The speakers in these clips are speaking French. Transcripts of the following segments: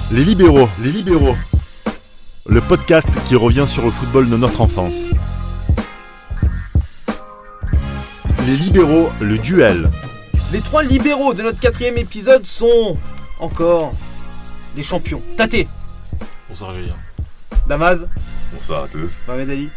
Les libéraux, le podcast qui revient sur le football de notre enfance. Les libéraux, le duel. Les trois libéraux de notre 4e épisode sont encore les champions. Tate. Bonsoir Julien. Damaz. Bonsoir à tous. Mohamed Ali.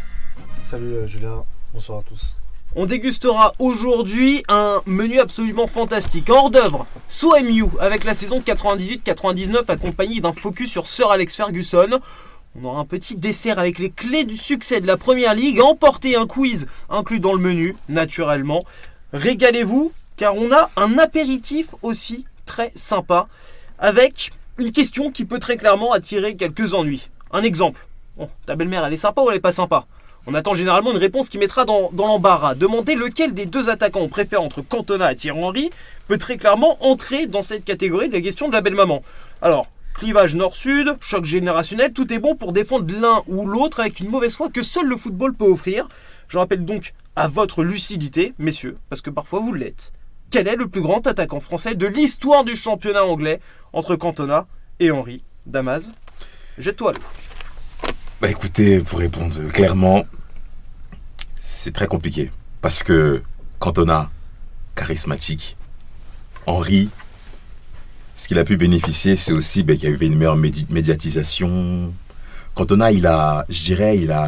Salut Julien, bonsoir à tous. On dégustera aujourd'hui un menu absolument fantastique. En hors d'œuvre, So MU avec la saison 98-99 accompagnée d'un focus sur Sir Alex Ferguson. On aura un petit dessert avec les clés du succès de la Première Ligue, emporter un quiz inclus dans le menu, naturellement. Régalez-vous, car on a un apéritif aussi très sympa, avec une question qui peut très clairement attirer quelques ennuis. Un exemple. Bon, ta belle-mère, elle est sympa ou elle est pas sympa ? On attend généralement une réponse qui mettra dans l'embarras. Demander lequel des deux attaquants on préfère entre Cantona et Thierry Henry peut très clairement entrer dans cette catégorie de la question de la belle-maman. Alors, clivage nord-sud, choc générationnel, tout est bon pour défendre l'un ou l'autre avec une mauvaise foi que seul le football peut offrir. Je rappelle donc à votre lucidité, messieurs, parce que parfois vous l'êtes. Quel est le plus grand attaquant français de l'histoire du championnat anglais entre Cantona et Henry ? Damaz, jette-toi l'eau. Bah écoutez, pour répondre clairement, c'est très compliqué. Parce que Cantona, charismatique. Henry, ce qu'il a pu bénéficier, c'est aussi qu'il y avait une meilleure médiatisation. Cantona, il a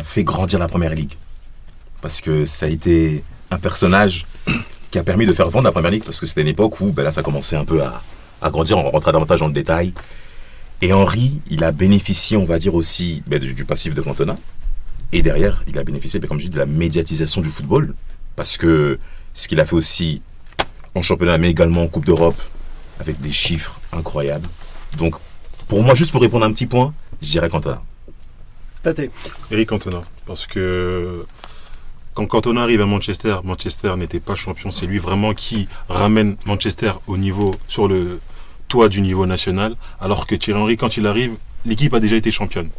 fait grandir la Première Ligue. Parce que ça a été un personnage qui a permis de faire vendre la Première Ligue. Parce que c'était une époque où là, ça commençait un peu à grandir. On rentrera davantage dans le détail. Et Henry, il a bénéficié, on va dire aussi, du passif de Cantona. Et derrière, il a bénéficié, comme je dis, de la médiatisation du football. Parce que ce qu'il a fait aussi en championnat, mais également en Coupe d'Europe, avec des chiffres incroyables. Donc, pour moi, juste pour répondre à un petit point, je dirais Cantona. Tate. Eric Cantona. Parce que quand Cantona arrive à Manchester n'était pas champion. C'est lui vraiment qui ramène Manchester au niveau, sur le toit du niveau national. Alors que Thierry Henry, quand il arrive, l'équipe a déjà été championne.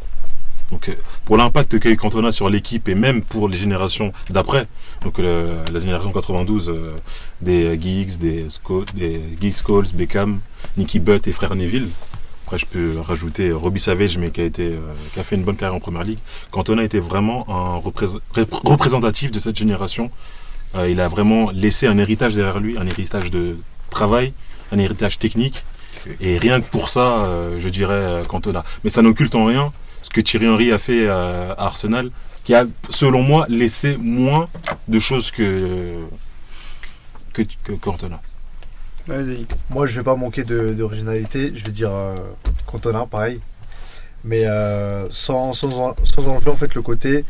Donc pour l'impact qu'a eu Cantona sur l'équipe et même pour les générations d'après, donc la génération 92 des Giggs, des Scholes, Beckham, Nicky Butt et frère Neville. Après je peux rajouter Robbie Savage, mais qui a fait une bonne carrière en Première Ligue. Cantona était vraiment un représentatif de cette génération. Il a vraiment laissé un héritage derrière lui, un héritage de travail, un héritage technique. Et rien que pour ça, je dirais Cantona. Mais ça n'occulte en rien ce que Thierry Henry a fait à Arsenal, qui a, selon moi, laissé moins de choses que Cantona. Vas-y. Moi je vais pas manquer d'originalité, je vais dire Cantona pareil. Mais sans enlever en fait le côté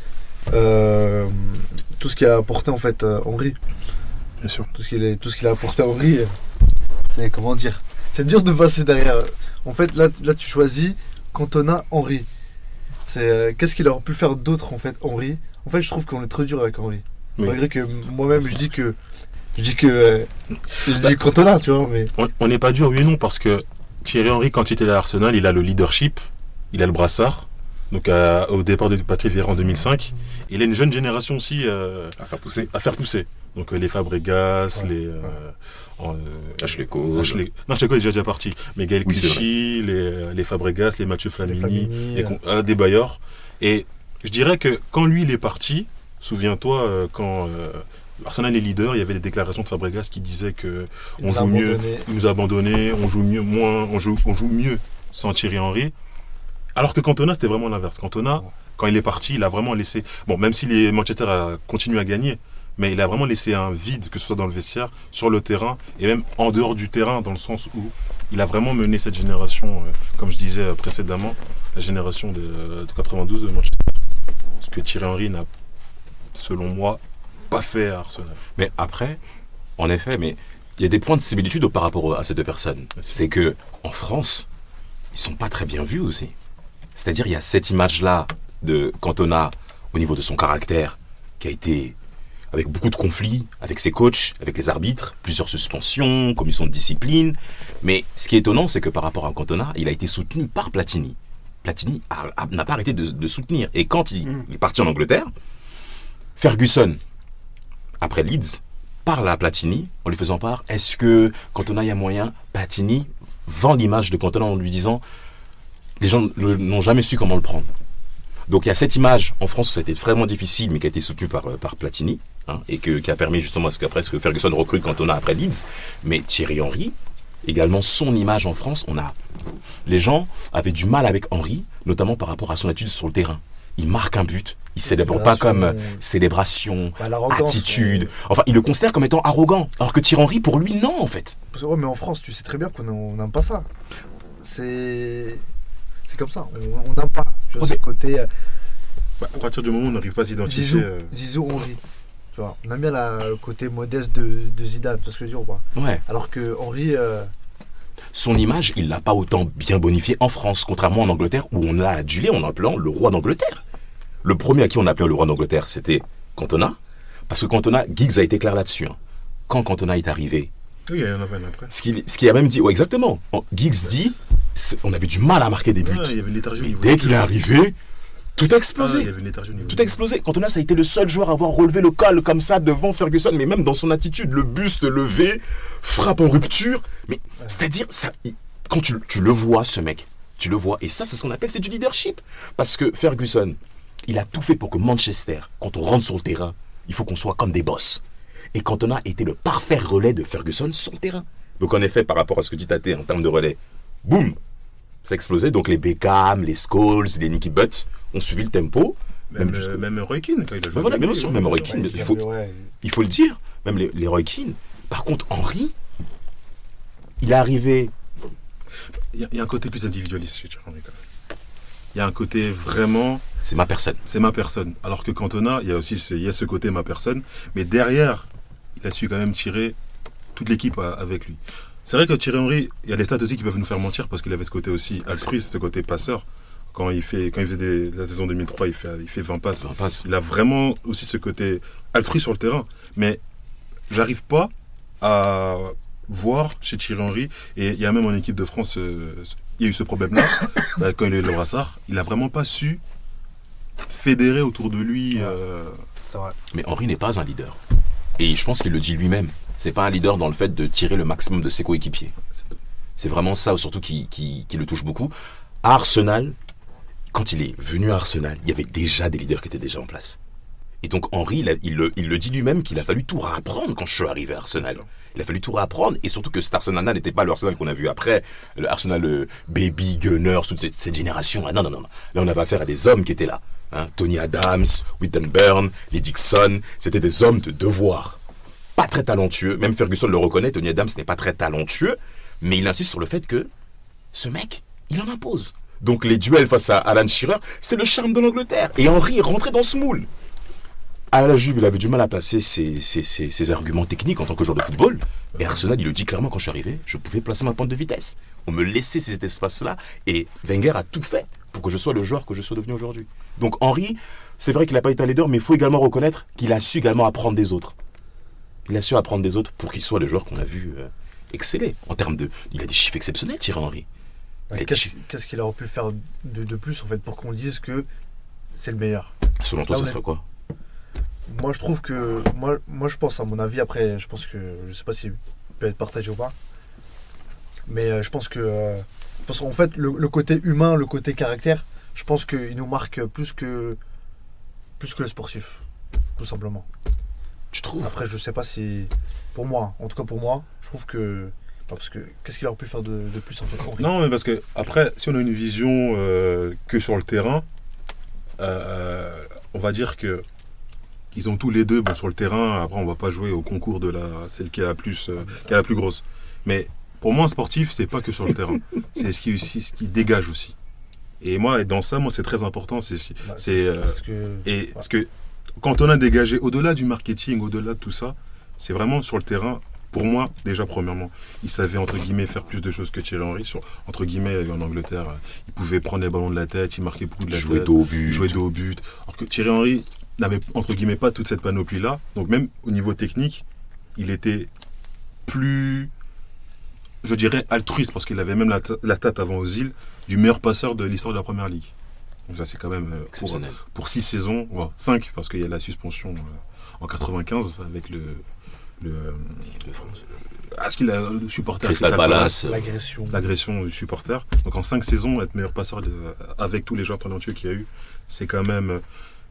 tout ce qu'il a apporté en fait Henry. Bien sûr. Tout ce qu'il a apporté Henry, c'est comment dire. C'est dur de passer derrière. En fait là tu choisis Cantona, Henry. Qu'est-ce qu'il aurait pu faire d'autre en fait Henry. En fait je trouve qu'on est trop dur avec Henry. Oui. Malgré que moi-même je dis que Cantona, tu vois, mais On n'est pas dur, oui et non, parce que Thierry Henry, quand il était à Arsenal, il a le leadership, il a le brassard. Donc au départ de Patrick Vieira en 2005, il a une jeune génération aussi à faire pousser. Donc les Fabregas, Ashley Cole. Ashley Cole est déjà parti. Mais Gaël Clichy, les Fabregas, les Mathieu Flamini, des Bayor. Et je dirais que quand lui il est parti, souviens-toi quand Arsenal est leader, il y avait des déclarations de Fabregas qui disaient que on joue mieux, il nous a abandonné, on joue mieux sans Thierry Henry. Alors que Cantona, c'était vraiment l'inverse. Cantona, quand il est parti, il a vraiment laissé... Bon, même si Manchester a continué à gagner, mais il a vraiment laissé un vide, que ce soit dans le vestiaire, sur le terrain, et même en dehors du terrain, dans le sens où il a vraiment mené cette génération, comme je disais précédemment, la génération de 92 de Manchester. Ce que Thierry Henry n'a, selon moi, pas fait à Arsenal. Mais après, en effet, mais il y a des points de similitude par rapport à ces deux personnes. C'est que en France, ils sont pas très bien vus aussi. C'est-à-dire, il y a cette image-là de Cantona au niveau de son caractère qui a été avec beaucoup de conflits avec ses coachs, avec les arbitres, plusieurs suspensions, commission de discipline. Mais ce qui est étonnant, c'est que par rapport à Cantona, il a été soutenu par Platini. Platini n'a pas arrêté de soutenir. Et quand il est parti en Angleterre, Ferguson, après Leeds, parle à Platini en lui faisant part, est-ce que Cantona, il y a moyen, Platini vend l'image de Cantona en lui disant les gens n'ont jamais su comment le prendre. Donc il y a cette image en France où ça a été vraiment difficile, mais qui a été soutenue par Platini, hein, et qui a permis justement à ce qu'après que Ferguson recrute Cantona après Leeds. Mais Thierry Henry, également son image en France, les gens avaient du mal avec Henry, notamment par rapport à son attitude sur le terrain. Il marque un but, il célèbre pas comme célébration, attitude. Enfin, il le considère comme étant arrogant. Alors que Thierry Henry, pour lui, non, en fait. Ouais, mais en France, tu sais très bien qu'on n'aime pas ça. C'est comme ça, on n'aime pas. Tu vois, ce côté. À partir du moment où on n'arrive pas à s'identifier. Zizou, Henry. Tu vois, on aime bien le côté modeste de Zidane, tu vois ce que je veux dire ou pas? Ouais. Alors que Henry. Son image, il l'a pas autant bien bonifié en France, contrairement en Angleterre où on l'a adulé en appelant le roi d'Angleterre. Le premier à qui on appelait le roi d'Angleterre, c'était Cantona, parce que Cantona, Giggs a été clair là-dessus. Hein. Quand Cantona est arrivé, Oui, il y en avait un après. ce qu'il a même dit, ouais, exactement. Giggs dit, on avait du mal à marquer des buts. Il y avait une léthargie au Et niveau dès qu'il est arrivé, tout a explosé. il y avait une léthargie au niveau Tout a explosé. Cantona, ça a été le seul joueur à avoir relevé le col comme ça devant Ferguson, mais même dans son attitude, le buste levé, frappe en rupture. Mais c'est-à-dire, ça, quand tu le vois, ce mec, tu le vois, et ça, c'est ce qu'on appelle, c'est du leadership. Parce que Ferguson, il a tout fait pour que Manchester, quand on rentre sur le terrain, il faut qu'on soit comme des boss. Et Cantona était le parfait relais de Ferguson sur le terrain. Donc en effet, par rapport à ce que dit Tate en termes de relais, boum, ça a explosé. Donc les Beckham, les Scholes, les Nicky Butt ont suivi le tempo. Même Roy Keane, quand il a joué. Voilà, bien sûr, même Roy Keane, il faut le dire. Même les Roy Keane. Par contre, Henry, il est arrivé. Il y a un côté plus individualiste chez Thierry Henry, quand même. Il y a un côté vraiment. C'est ma personne. C'est ma personne. Alors que Cantona, il y a ce côté ma personne. Mais derrière, il a su quand même tirer toute l'équipe avec lui. C'est vrai que Thierry Henry, il y a des stats aussi qui peuvent nous faire mentir parce qu'il avait ce côté aussi altruiste, ce côté passeur. Quand il faisait la saison 2003, il fait 20 passes. Il a vraiment aussi ce côté altruiste sur le terrain. Mais j'arrive pas à voir chez Thierry Henry, et il y a même en équipe de France, il y a eu ce problème-là, quand il a eu le brassard, il a vraiment pas su fédérer autour de lui. C'est vrai. Mais Henry n'est pas un leader. Et je pense qu'il le dit lui-même. C'est pas un leader dans le fait de tirer le maximum de ses coéquipiers. C'est vraiment ça, surtout, qui le touche beaucoup. À Arsenal, quand il est venu à Arsenal, il y avait déjà des leaders qui étaient déjà en place. Et donc Henry, il le dit lui-même qu'il a fallu tout réapprendre quand je suis arrivé à Arsenal. Il a fallu tout réapprendre, et surtout que cet Arsenal-là n'était pas le Arsenal qu'on a vu après, le Arsenal Baby, Gunners, toute cette génération. Non. Là, on avait affaire à des hommes qui étaient là. Hein. Tony Adams, Whittenburn, les Dixon, c'était des hommes de devoir. Pas très talentueux, même Ferguson le reconnaît, Tony Adams n'est pas très talentueux, mais il insiste sur le fait que ce mec, il en impose. Donc les duels face à Alan Shearer, c'est le charme de l'Angleterre. Et Henry est rentré dans ce moule. À la Juve, il avait du mal à placer ses arguments techniques en tant que joueur de football. Et Arsenal, il le dit clairement quand je suis arrivé, je pouvais placer ma pointe de vitesse. On me laissait cet espace-là, et Wenger a tout fait pour que je sois le joueur que je sois devenu aujourd'hui. Donc Henry, c'est vrai qu'il n'a pas été un leader, mais il faut également reconnaître qu'il a su également apprendre des autres. Il a su apprendre des autres pour qu'il soit le joueur qu'on a vu exceller. En termes de... Il a des chiffres exceptionnels, Thierry Henry. Qu'est-ce qu'il aurait pu faire de plus, en fait, pour qu'on dise que c'est le meilleur? Selon toi, ça serait quoi? Moi, je trouve que... Moi, je pense, à mon avis, après, je pense que... Je sais pas si peut être partagé ou pas. Mais je pense que... parce qu'en fait, le côté humain, le côté caractère, je pense qu'il nous marque plus que le sportif. Tout simplement. Tu trouves? Après, je sais pas si... Pour moi, en tout cas pour moi, je trouve que... Parce que qu'est-ce qu'il aurait pu faire de plus, en fait, Henry? Non, mais parce que après, si on a une vision que sur le terrain, on va dire que ils ont tous les deux, bon, sur le terrain. Après, on va pas jouer au concours de celle qui est la plus grosse. Mais pour moi, un sportif, c'est pas que sur le terrain. C'est ce qui dégage aussi. Et moi, dans ça, c'est très important. Ce que quand on a dégagé, au-delà du marketing, au-delà de tout ça, c'est vraiment sur le terrain. Pour moi, déjà, premièrement, il savait, entre guillemets, faire plus de choses que Thierry Henry. Entre guillemets, en Angleterre, il pouvait prendre les ballons de la tête, il marquait beaucoup de la tête. Jouer dos au but. Alors que Thierry Henry n'avait, entre guillemets, pas toute cette panoplie-là. Donc même au niveau technique, il était plus, je dirais, altruiste, parce qu'il avait même la stat avant Ozil du meilleur passeur de l'histoire de la Première Ligue. Donc ça, c'est quand même pour 6 saisons, 5, parce qu'il y a la suspension en 95 avec ce qu'il a le supporter Crystal Palace. L'agression du supporter. Donc en 5 saisons, être meilleur passeur avec tous les joueurs talentueux qu'il y a eu, c'est quand même.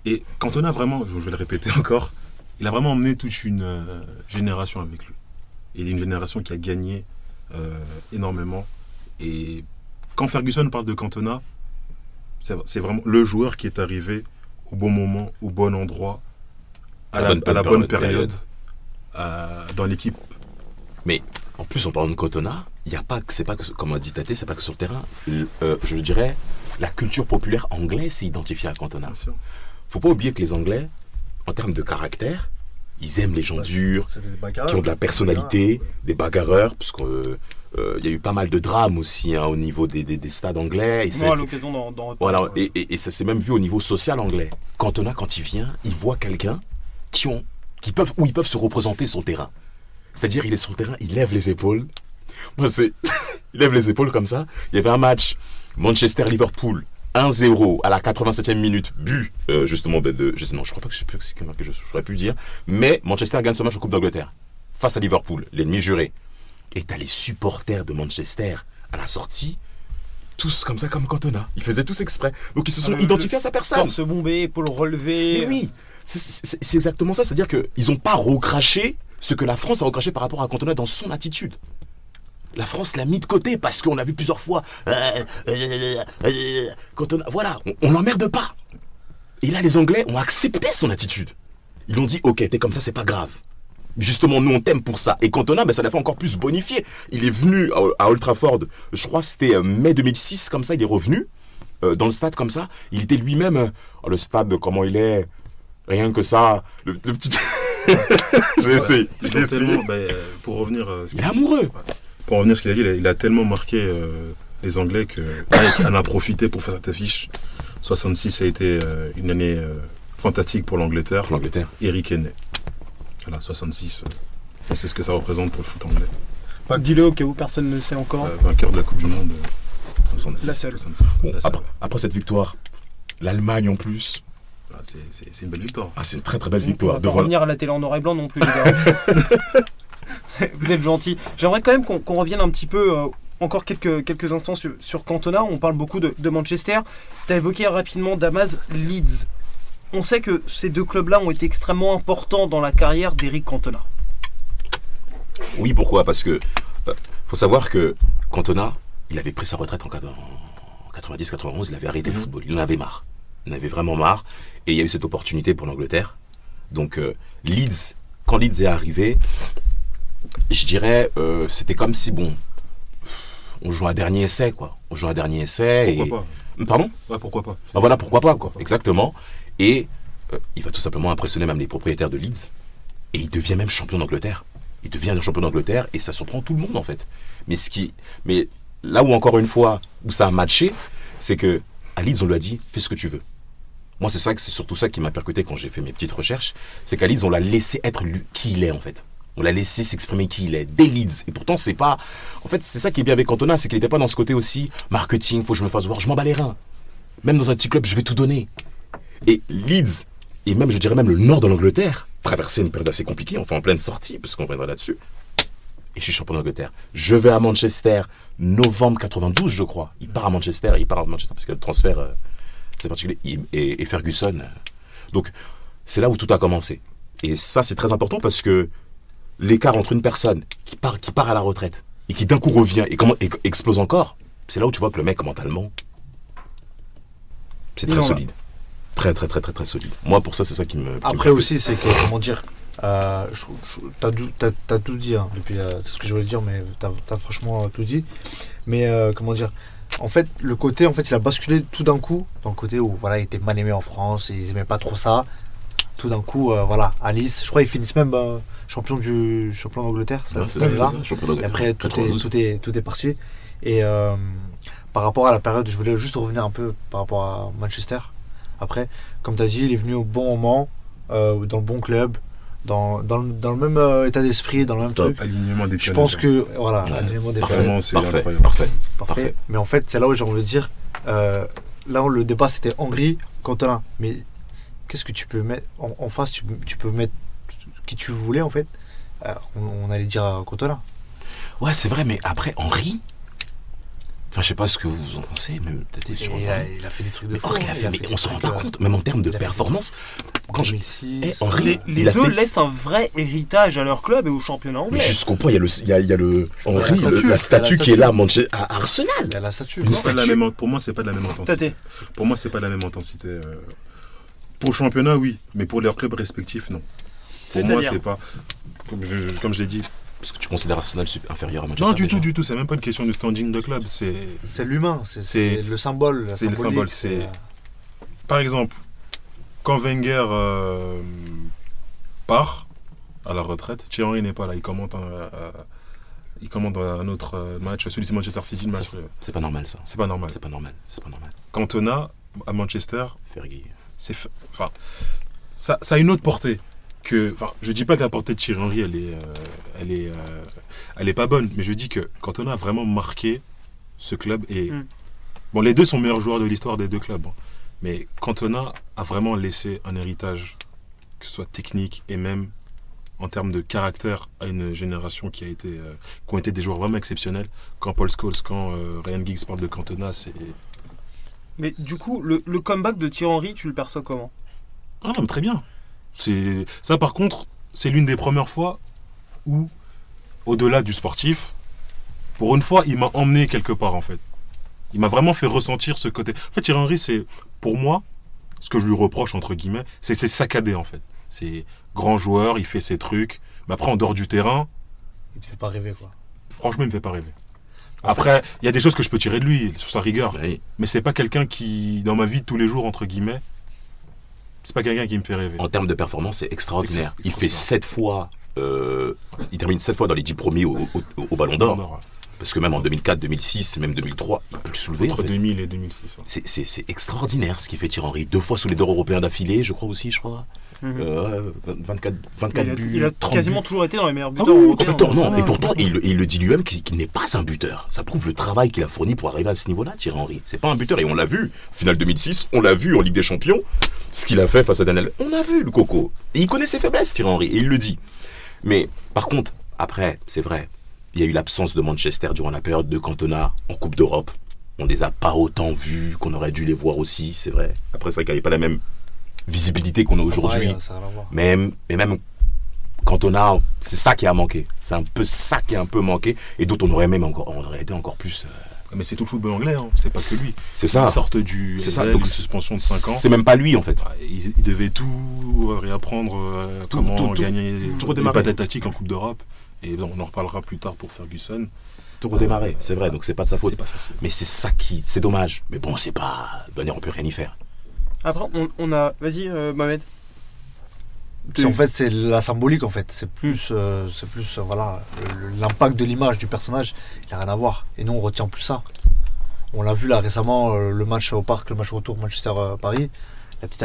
Et Cantona, vraiment, je vais le répéter encore, il a vraiment emmené toute une génération avec lui. Et une génération qui a gagné énormément. Et quand Ferguson parle de Cantona, c'est vraiment le joueur qui est arrivé au bon moment, au bon endroit, à la bonne période dans l'équipe. Mais en plus, en parlant de Cantona, c'est pas que, comme a dit Tate, c'est pas que sur le terrain. Je dirais, la culture populaire anglaise s'est identifiée à Cantona. Bien sûr. Faut pas oublier que les Anglais, en termes de caractère, ils aiment les gens durs, qui ont de la personnalité, des bagarreurs, parce qu'il y a eu pas mal de drames aussi au niveau des stades anglais. On aura l'occasion d'en voilà, et ça s'est même vu au niveau social anglais. Cantona, quand il vient, il voit quelqu'un ils peuvent se représenter sur le terrain. C'est-à-dire, il est sur le terrain, il lève les épaules. Moi, il lève les épaules comme ça. Il y avait un match Manchester-Liverpool, 1-0 à la 87e minute, but justement non, je crois pas que c'est que je saurais plus dire, mais Manchester gagne ce match en Coupe d'Angleterre face à Liverpool, l'ennemi juré. Et t'as les supporters de Manchester à la sortie, tous comme ça, comme Cantona. Ils faisaient tous exprès. Donc ils se sont identifiés à sa personne. Torse bombé, épaules relevées. Mais oui, c'est exactement ça. C'est-à-dire qu'ils n'ont pas recraché ce que la France a recraché par rapport à Cantona dans son attitude. La France l'a mis de côté parce qu'on a vu plusieurs fois. Cantona, voilà, on l'emmerde pas. Et là, les Anglais ont accepté son attitude. Ils ont dit, ok, t'es comme ça, c'est pas grave. Justement, nous, on t'aime pour ça. Et Cantona, ça l'a fait encore plus bonifier. Il est venu à Old Trafford, je crois que c'était mai 2006, comme ça, il est revenu dans le stade comme ça. Il était lui-même, le stade, comment il est, rien que ça, le petit... J'ai essayé. Pour revenir... il est amoureux. Pour revenir à ce qu'il a dit, il a tellement marqué les Anglais qu'il en a profité pour faire cette affiche. 66 a été une année fantastique pour l'Angleterre. Eric est né. Voilà, 66. On sait ce que ça représente pour le foot anglais. Dis-le au cas où personne ne sait encore. Vainqueur de la Coupe du Monde. 66. La seule. 66. Bon, après cette victoire, l'Allemagne en plus. C'est une belle victoire. C'est une très très belle victoire. On va pas revenir à la télé en noir et blanc non plus, les gars. Vous êtes gentils. J'aimerais quand même qu'on revienne un petit peu, encore quelques instants sur Cantona. On parle beaucoup de Manchester. Tu as évoqué rapidement Damas, Leeds. On sait que ces deux clubs-là ont été extrêmement importants dans la carrière d'Eric Cantona. Oui, pourquoi ? Parce que faut savoir que Cantona, il avait pris sa retraite en 90-91, il avait arrêté le football. Il en avait marre. Il en avait vraiment marre. Et il y a eu cette opportunité pour l'Angleterre. Donc Leeds, quand Leeds est arrivé, je dirais, c'était comme si, on joue un dernier essai, quoi. On joue un dernier essai. Pourquoi pas ? Pardon ? Ouais, pourquoi pas ? Voilà, pourquoi pas, quoi. Exactement. Et il va tout simplement impressionner même les propriétaires de Leeds. Et il devient même champion d'Angleterre. Il devient champion d'Angleterre et ça surprend tout le monde, en fait. Mais là où, encore une fois, où ça a matché, c'est que à Leeds, on lui a dit, fais ce que tu veux. Moi, c'est surtout ça qui m'a percuté quand j'ai fait mes petites recherches. C'est qu'à Leeds, on l'a laissé être qui il est, en fait. On l'a laissé s'exprimer qui il est, dès Leeds. Et pourtant, c'est pas... En fait, c'est ça qui est bien avec Cantona, c'est qu'il n'était pas dans ce côté aussi marketing, faut que je me fasse voir, je m'en bats les reins. Même dans un petit club, je vais tout donner. Et Leeds, et même, je dirais même le nord de l'Angleterre, traverser une période assez compliquée, enfin en pleine sortie, parce qu'on reviendra là-dessus. Et je suis champion d'Angleterre. Je vais à Manchester, novembre 92, je crois. Il part à Manchester parce que le transfert, c'est particulier. Et Ferguson. Donc, c'est là où tout a commencé. Et ça, c'est très important parce que l'écart entre une personne qui part à la retraite et qui d'un coup revient et explose encore, c'est là où tu vois que le mec, mentalement, c'est très solide. Très, très, très, très, très solide. Moi, pour ça, c'est ça qui me... Après aussi, c'est que, comment dire, t'as tout dit, hein, depuis, c'est ce que je voulais dire, mais t'as franchement tout dit. Mais, comment dire, en fait, le côté, il a basculé tout d'un coup, dans le côté où, voilà, il était mal aimé en France, et ils aimaient pas trop ça. Tout d'un coup, voilà, à Nice, je crois qu'ils finissent même champion d'Angleterre, c'est ça. Et après, tout est parti. Et par rapport à la période, je voulais juste revenir un peu par rapport à Manchester. Après, comme tu as dit, il est venu au bon moment, dans le bon club, dans le même état d'esprit, dans le même truc. Alignement des Je pense que, voilà, alignement des vraiment, c'est parfait. Mais en fait, c'est là où j'ai envie de dire, là où le débat c'était Henry, Cantona. Mais qu'est-ce que tu peux mettre en face, tu peux mettre qui tu voulais en fait. on allait dire Cantona. Ouais, c'est vrai, mais après, Henry. Enfin, je sais pas ce que vous en pensez, même peut-être sur Il a fait des trucs de fou. Henry, mais on se rend pas compte, même en termes de performance. Quand je. 2006. Henry, Les il a deux fait- laissent un vrai héritage à leur club et au championnat Mais anglais. jusqu'au point, il y a le Henry, statue, la statue la qui est là statue. à Arsenal. Il y a la statue. Une C'est pas de la statue. pour moi, c'est pas de la même intensité. Tate. Pour moi, c'est pas de la même intensité. Pour le championnat, oui, mais pour leurs clubs respectifs, non. Pour moi, C'est-à-dire c'est pas. Comme je l'ai dit. Parce que tu considères Arsenal inférieur à Manchester. Non, du déjà. tout. C'est même pas une question de standing de club. C'est, C'est l'humain, c'est C'est- le symbole. la c'est le symbolique, symbole, par exemple, quand Wenger part à la retraite, Thierry Henry n'est pas là. Il commente un autre match, celui de Manchester City, le match. C'est pas normal, ça. C'est pas normal. C'est pas normal. C'est pas normal. Cantona à Manchester, Fergie. enfin, ça a une autre portée. Je dis pas que la portée de Thierry Henry elle est pas bonne, mais je dis que Cantona a vraiment marqué ce club et bon, les deux sont meilleurs joueurs de l'histoire des deux clubs, hein. Mais Cantona a vraiment laissé un héritage, que ce soit technique et même en termes de caractère, à une génération qui ont été des joueurs vraiment exceptionnels. Quand Paul Scholes, quand Ryan Giggs parle de Cantona, c'est Mais du coup, le comeback de Thierry Henry, tu le perçois comment? ah non, mais très bien. Ça, par contre, c'est l'une des premières fois où, au-delà du sportif, pour une fois, il m'a emmené quelque part, en fait. Il m'a vraiment fait ressentir ce côté. En fait, Thierry Henry, c'est, pour moi, ce que je lui reproche, entre guillemets, c'est saccadé, en fait. C'est grand joueur, il fait ses trucs, mais après, en dehors du terrain, Il te fait pas rêver, quoi. franchement, il me fait pas rêver. Après, il y a des choses que je peux tirer de lui, sur sa rigueur, Oui. mais c'est pas quelqu'un qui, dans ma vie de tous les jours, entre guillemets, c'est pas quelqu'un qui me fait rêver. En termes de performance, c'est extraordinaire. C'est Il fait 7 fois. Il termine 7 fois dans les 10 premiers au Ballon d'Or. Parce que même en 2004, 2006, même 2003, il peut le soulever. Entre En fait. 2000 et 2006. Ouais. C'est extraordinaire ce qu'il fait Thierry Henry. 2 fois sous les d'or européens d'affilée, je crois aussi, 24 buts. Il a 30 quasiment buts. toujours été dans les meilleurs Ah buteurs oui, européens. complètement, non. Ah, Et pourtant, il le dit lui-même qu'il n'est pas un buteur. Ça prouve le travail qu'il a fourni pour arriver à ce niveau-là, Thierry Henry. C'est pas un buteur. Et on l'a vu, finale 2006, on l'a vu en Ligue des Champions. Ce qu'il a fait face à Daniel, on a vu le coco. Et il connaît ses faiblesses, Thierry Henry, et il le dit. Mais par contre, après, c'est vrai, il y a eu l'absence de Manchester durant la période de Cantona en Coupe d'Europe. On les a pas autant vus qu'on aurait dû les voir aussi, c'est vrai. Après, c'est vrai qu'il n'y avait pas la même visibilité qu'on a aujourd'hui. Pareil, ça a rien à voir. Mais même Cantona, c'est ça qui a manqué. C'est un peu ça qui a un peu manqué. Et d'autres, on aurait été encore plus. Mais c'est tout le football anglais, hein. C'est pas que lui. C'est ça. Ils sortent du C'est ça. SL, Donc, une suspension de 5 ans. C'est même pas lui en fait. Il devait tout réapprendre, comment tout gagner tout les redémarrer. batailles tactiques en Coupe d'Europe. Et bon, on en reparlera plus tard pour Ferguson. Tout redémarrer, c'est vrai. Donc c'est pas de sa faute. C'est pas facile. Mais c'est ça c'est dommage. Mais bon, c'est pas. De manière, on peut rien y faire. Après, on a. Vas-y, Mohamed. En fait, c'est la symbolique, en fait. C'est plus, voilà, l'impact de l'image du personnage, il n'a rien à voir. Et nous, on retient plus ça. On l'a vu là récemment, le match au parc, le match retour Manchester-Paris, la petite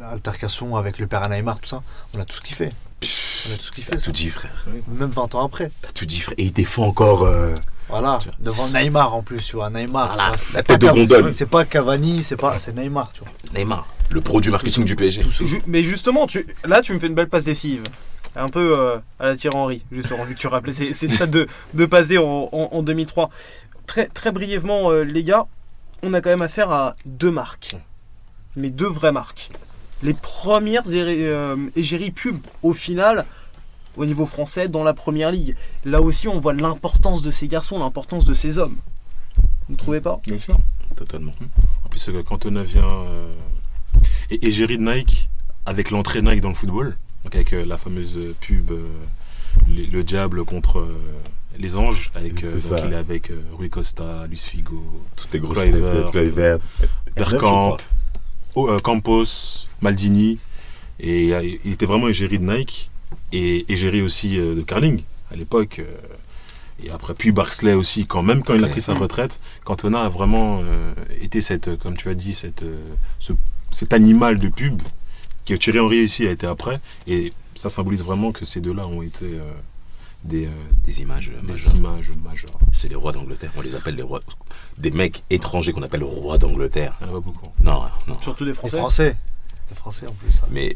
altercation avec le père à Neymar, tout ça. On a tout ce qu'il fait. On a tout ce qu'il fait. T'as ça. tout dit, frère. Même 20 ans après. T'as tout dit, frère. Et il défend encore. Voilà, Tu vois, devant c'est- Neymar en plus, tu vois. Neymar. Voilà, tu vois, c'est la pas tête de gondole. C'est pas Cavani, c'est Neymar, tu vois. Neymar, le pro du marketing du PSG. Mais justement, là, tu me fais une belle passe décisive. Un peu à la Thierry Henry, justement, vu que tu rappelais ces stats de passe D en 2003. Très, très brièvement, les gars, on a quand même affaire à 2 marques. Mais 2 vraies marques. Les premières égéries pub, au final, au niveau français, dans la première ligue. Là aussi, on voit l'importance de ces garçons, l'importance de ces hommes. Vous ne trouvez pas? Bien sûr. Totalement. En plus, Cantona vient égérie de Nike avec l'entrée Nike dans le football. Donc avec la fameuse pub le diable contre les anges. Avec, C'est donc ça. il est avec Rui Costa, Luis Figo, Toutes les grosses Kluivert, têtes, Kluivert. Bergkamp, Campos, Maldini. Et il était vraiment égérie de Nike et égérie aussi de curling à l'époque. Et après, puis Barksley aussi, quand il a pris sa retraite, Cantona a vraiment été comme tu as dit, cet animal de pub que Thierry Henry ici a été après. Et ça symbolise vraiment que ces deux-là ont été des images images majeures. C'est les rois d'Angleterre. On les appelle les rois. Des mecs étrangers qu'on appelle rois d'Angleterre. Ça en va beaucoup. Non. Surtout des Les Français. Français. Les Français en plus. Mais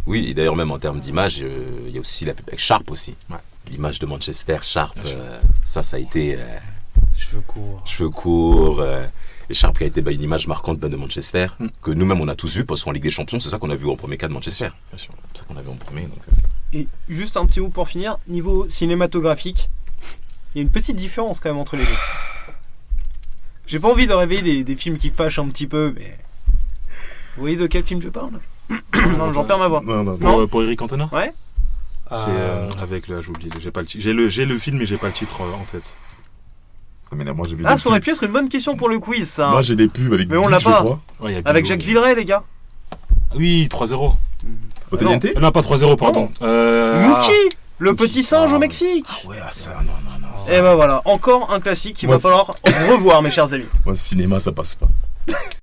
oui, d'ailleurs, même en termes d'image, il y a aussi la pub avec Sharp aussi. Ouais. l'image de Manchester, Sharp, ça a été Cheveux courts. et Sharp qui a été une image marquante de Manchester, que nous-mêmes on a tous vu, parce qu'en Ligue des Champions, c'est ça qu'on a vu en premier cas de Manchester. Bien sûr. C'est ça qu'on a vu en premier. Donc, Et juste un petit mot pour finir, niveau cinématographique, il y a une petite différence quand même entre les deux. J'ai pas envie de réveiller des films qui fâchent un petit peu, mais... Vous voyez de quel film je parle? Non, j'en perds ma voix. Non, pour Eric Cantona. Ouais. C'est avec j'ai oublié, j'ai pas le titre. J'ai le film mais j'ai pas le titre en tête. mais là, moi, j'ai vu Ah, des ça aurait pubs. pu être une bonne question pour le quiz, ça. Moi j'ai des pubs avec Mais on Guy, l'a je pas. crois. Ouais, il y a Avec Bigot. Jacques Villeray, les gars. Oui, 3-0. Oteniente Non, pas 3-0, pardon. Mookie, le petit singe au Mexique. Ouais, ça, non. Et ben voilà, encore un classique qu'il va Moi, falloir revoir, mes chers amis. Moi, cinéma, ça passe pas.